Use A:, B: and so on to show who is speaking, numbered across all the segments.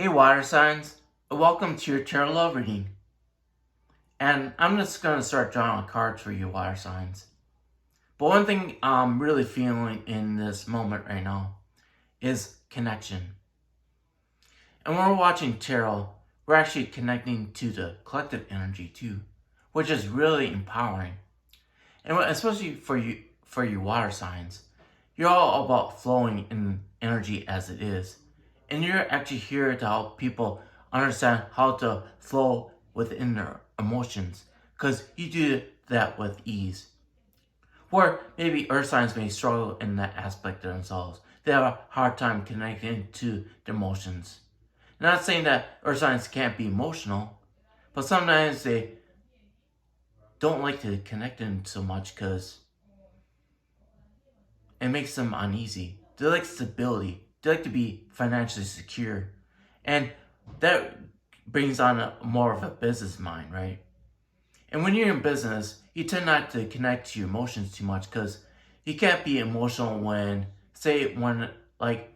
A: Hey water signs, welcome to your tarot love reading. And I'm just going to start drawing cards for you water signs. But one thing I'm really feeling in this moment right now is connection. And when we're watching tarot, we're actually connecting to the collective energy too, which is really empowering. And especially for you water signs, you're all about flowing in energy as it is. And you're actually here to help people understand how to flow within their emotions, because you do that with ease. Where maybe earth signs may struggle in that aspect of themselves. They have a hard time connecting to their emotions. I'm not saying that earth signs can't be emotional, but sometimes they don't like to connect in so much because it makes them uneasy. They like stability. They like to be financially secure. And that brings on more of a business mind, right? And when you're in business, you tend not to connect to your emotions too much because you can't be emotional when, like,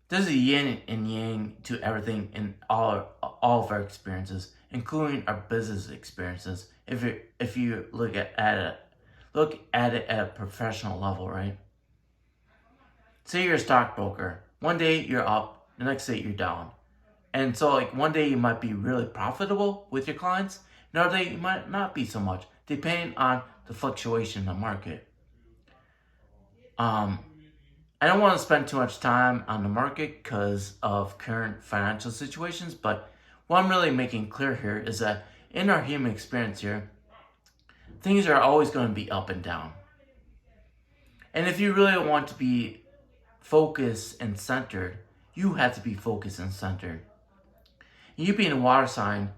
A: there's a yin and yang to everything in all of our experiences, including our business experiences. If you look at it at a professional level, right? Say you're a stockbroker. One day you're up, the next day you're down. And so like one day you might be really profitable with your clients, another day you might not be so much, depending on the fluctuation in the market. I don't want to spend too much time on the market because of current financial situations, but what I'm really making clear here is that in our human experience here, things are always going to be up and down. And if you really want to be focused and centered, you have to be focused and centered. You being a water sign,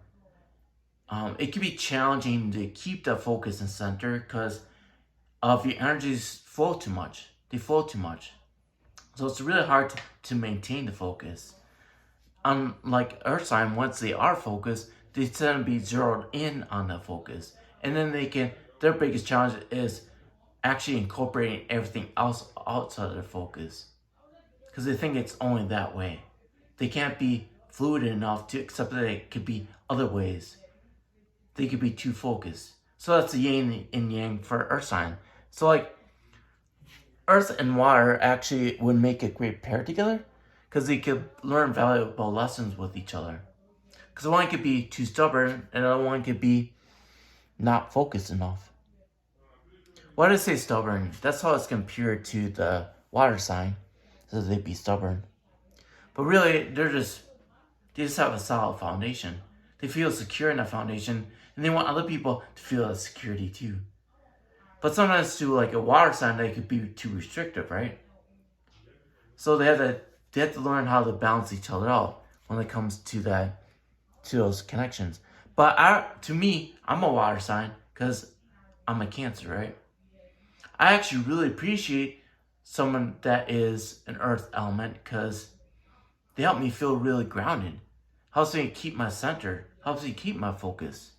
A: it can be challenging to keep the focus and center because of your energies flow too much. They flow too much. So it's really hard to maintain the focus. Unlike earth sign, once they are focused, they tend to be zeroed in on the focus. And then their biggest challenge is actually incorporating everything else outside of their focus. Because they think it's only that way. They can't be fluid enough to accept that it could be other ways. They could be too focused. So that's the yin and yang for earth sign. So like earth and water actually would make a great pair together because they could learn valuable lessons with each other. Because one could be too stubborn and the other one could be not focused enough. Why do I say stubborn? That's how it's compared to the water sign, so they'd be stubborn. But really, they just have a solid foundation. They feel secure in that foundation, and they want other people to feel that security too. But sometimes to like a water sign, they could be too restrictive, right? So they have to learn how to balance each other out when it comes to those connections. But to me, I'm a water sign because I'm a Cancer, right? I actually really appreciate someone that is an earth element because they help me feel really grounded. Helps me keep my center. Helps me keep my focus.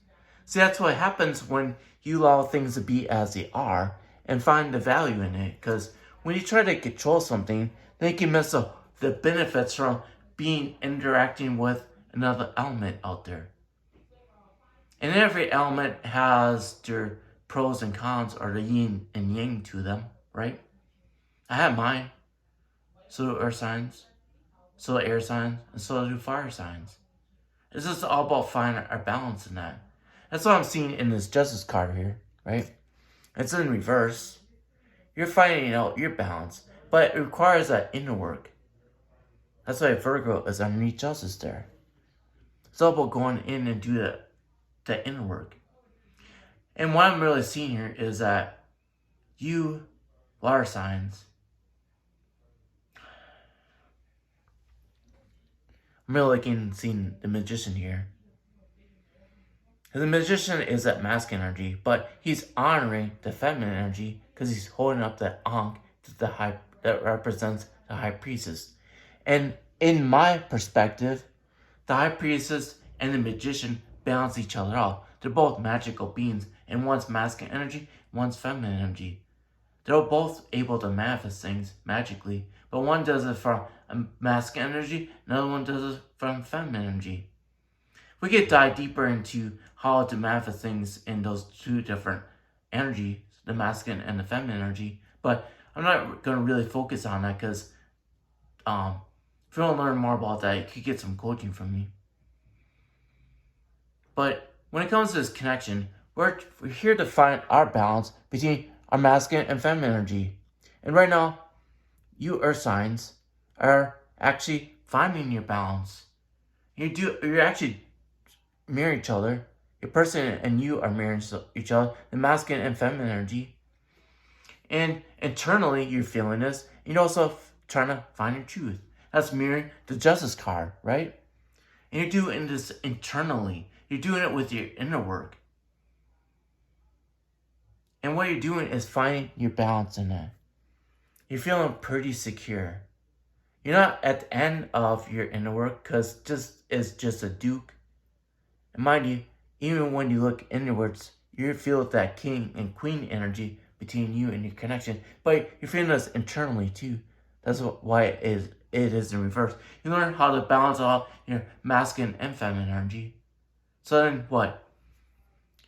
A: See, that's what happens when you allow things to be as they are and find the value in it. Because when you try to control something, then you can miss the benefits from interacting with another element out there. And every element has their pros and cons, or the yin and yang to them, right? I have mine. So do earth signs, so do air signs, and so do fire signs. It's just all about finding our balance in that. That's what I'm seeing in this justice card here, right? It's in reverse. You're finding out your balance, but it requires that inner work. That's why Virgo is underneath justice there. It's all about going in and do that inner work. And what I'm really seeing here is that you, water signs, I'm really seeing the magician here. The magician is that masculine energy, but he's honoring the feminine energy because he's holding up that ankh that represents the high priestess. And in my perspective, the high priestess and the magician balance each other out. They're both magical beings, and one's masculine energy, one's feminine energy. They're both able to manifest things magically, but one does it from masculine energy, another one does it from feminine energy. We could dive deeper into how to manifest things in those two different energies, the masculine and the feminine energy, but I'm not going to really focus on that because if you want to learn more about that, you could get some coaching from me. But when it comes to this connection, we're here to find our balance between our masculine and feminine energy. And right now, you earth signs are actually finding your balance. You're actually mirroring each other. Your person and you are mirroring each other, the masculine and feminine energy. And internally, you're feeling this. You're also trying to find your truth. That's mirroring the justice card, right? And you're doing this internally. You're doing it with your inner work. And what you're doing is finding your balance in that. You're feeling pretty secure. You're not at the end of your inner work because it's just a duke. And mind you, even when you look inwards, you feel that king and queen energy between you and your connection. But you're feeling this internally too. That's why it is in reverse. You learn how to balance out your masculine and feminine energy. So then what?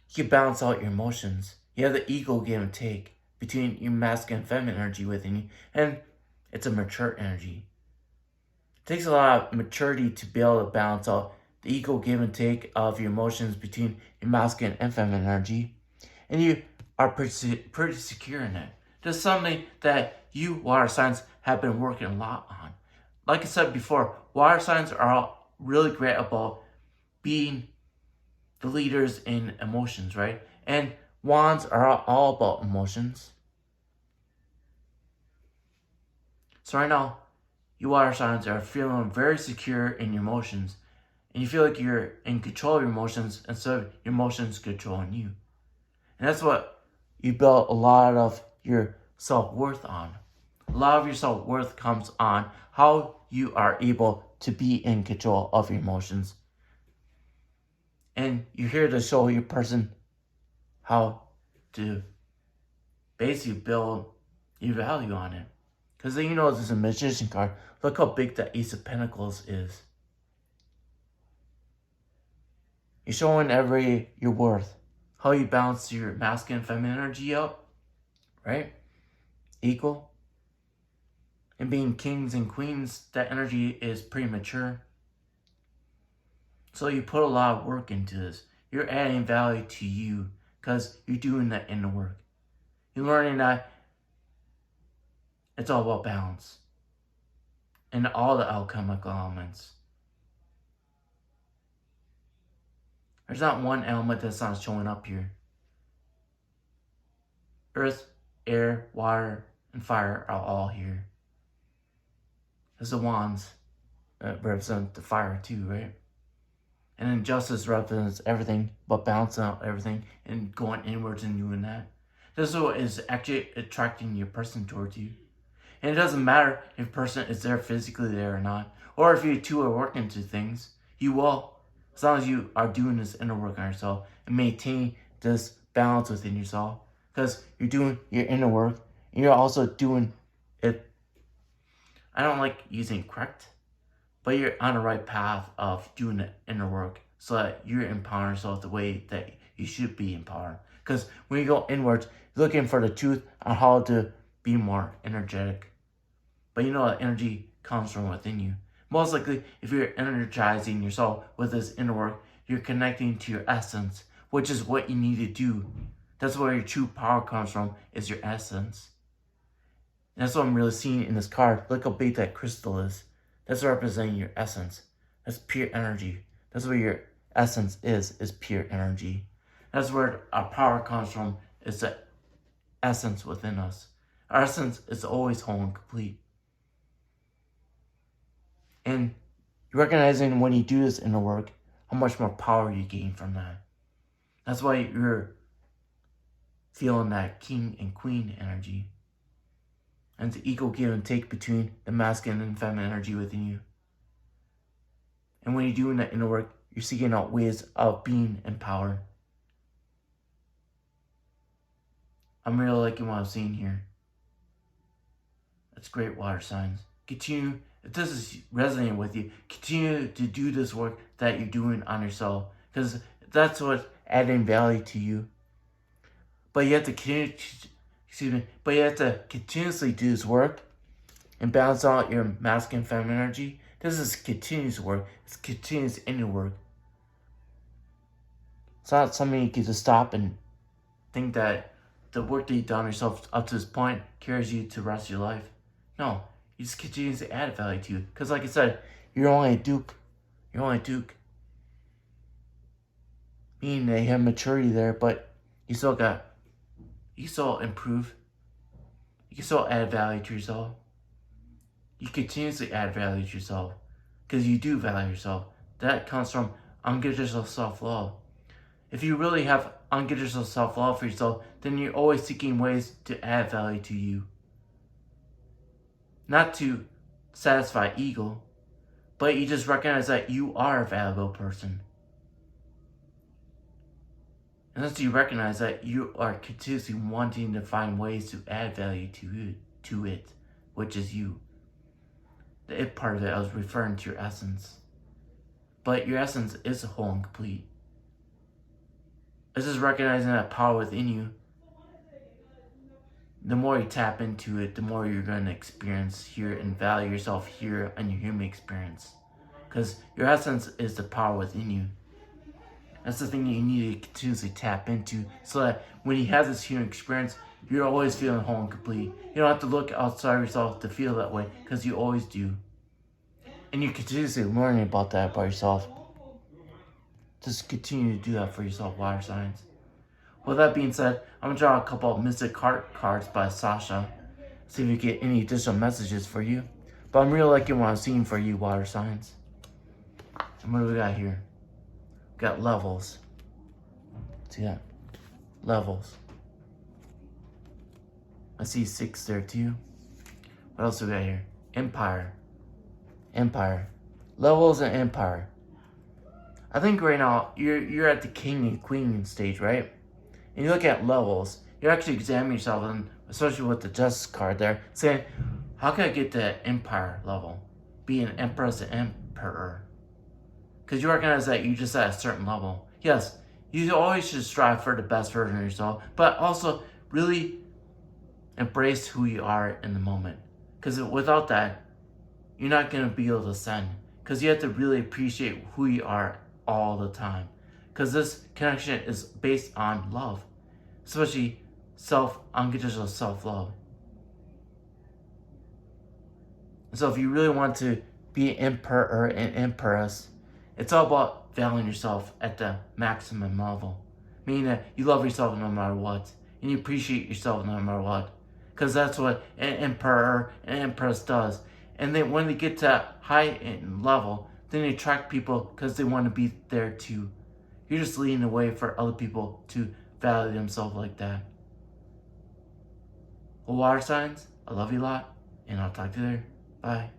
A: You can balance out your emotions. You have the ego give and take between your masculine and feminine energy within you. And it's a mature energy. It takes a lot of maturity to be able to balance out the ego give and take of your emotions between your masculine and feminine energy. And you are pretty secure in it. This is something that you water signs have been working a lot on. Like I said before, water signs are really great about being the leaders in emotions, right? And wands are all about emotions. So right now, you water signs are feeling very secure in your emotions. And you feel like you're in control of your emotions instead of your emotions controlling you. And that's what you build a lot of your self-worth on. A lot of your self-worth comes on how you are able to be in control of your emotions. And you're here to show your person how to basically build your value on it. Because you know this is a magician card. Look how big the Ace of Pentacles is. You're showing your worth. How you balance your masculine and feminine energy out. Right? Equal. And being kings and queens, that energy is pretty mature. So you put a lot of work into this. You're adding value to you because you're doing that inner work. You're learning that it's all about balance and all the alchemical elements. There's not one element that's not showing up here. Earth, air, water, and fire are all here. There's the wands that represent the fire too, right? And then justice represents everything, but balancing out everything and going inwards and doing that. This is what is actually attracting your person towards you. And it doesn't matter if a person is there physically there or not, or if you two are working through things, you will. As long as you are doing this inner work on yourself and maintain this balance within yourself. Because you're doing your inner work, and you're also doing it. I don't like using correct, but you're on the right path of doing the inner work so that you're empowering yourself the way that you should be empowered. Because when you go inwards, you're looking for the truth on how to be more energetic. But you know that energy comes from within you. Most likely, if you're energizing yourself with this inner work, you're connecting to your essence, which is what you need to do. That's where your true power comes from, is your essence. And that's what I'm really seeing in this card. Look how big that crystal is. That's representing your essence. That's pure energy. That's where your essence is pure energy. That's where our power comes from, is the essence within us. Our essence is always whole and complete. And recognizing when you do this inner work, how much more power you gain from that. That's why you're feeling that king and queen energy. And it's the equal give and take between the masculine and feminine energy within you. And when you're doing that inner work, you're seeking out ways of being empowered. I'm really liking what I'm seeing here. That's great, water signs. Continue if this is resonating with you, continue to do this work that you're doing on yourself, because that's what's adding value to you. But you have to continuously do this work and balance out your masculine and feminine energy. This is continuous work. It's continuous inner work. It's not something you can just stop and think that the work that you've done yourself up to this point carries you to the rest of your life. No, you just continue to add value to you. Because like I said, you're only a Duke. You're only a Duke. Meaning that you have maturity there, but you still improve. You can still add value to yourself. You continuously add value to yourself. Because you do value yourself. That comes from unconditional self-love. If you really have unconditional self-love for yourself, then you're always seeking ways to add value to you. Not to satisfy ego, but you just recognize that you are a valuable person. And once you recognize that, you are continuously wanting to find ways to add value to it, which is you. The it part of it, I was referring to your essence. But your essence is whole and complete. It's just recognizing that power within you. The more you tap into it, the more you're going to experience here and value yourself here in your human experience. Because your essence is the power within you. That's the thing you need to continuously tap into, so that when you have this human experience, you're always feeling whole and complete. You don't have to look outside yourself to feel that way, because you always do. And you're continuously learning about that by yourself. Just continue to do that for yourself, water signs. With that being said, I'm going to draw a couple of mystic cards by Sasha. See if we get any additional messages for you. But I'm really liking what I'm seeing for you, water signs. And what do we got here? We got levels. See that? Levels. I see 6 there too. What else do we got here? Empire. Empire. Levels and empire. I think right now you're at the king and queen stage, right? And you look at levels, you're actually examining yourself, and especially with the justice card there, saying, how can I get to that empire level? Be an empress and emperor. Because you recognize that you're just at a certain level. Yes, you always should strive for the best version of yourself, but also really embrace who you are in the moment. Because without that, you're not going to be able to ascend. Because you have to really appreciate who you are all the time. Because this connection is based on love. Especially unconditional self-love. So if you really want to be an emperor and empress, it's all about valuing yourself at the maximum level. Meaning that you love yourself no matter what. And you appreciate yourself no matter what. Because that's what an emperor and empress does. And then when they get to that high level, then they attract people because they want to be there too. You're just leading the way for other people to value themselves like that. Well, water signs, I love you a lot, and I'll talk to you later. Bye.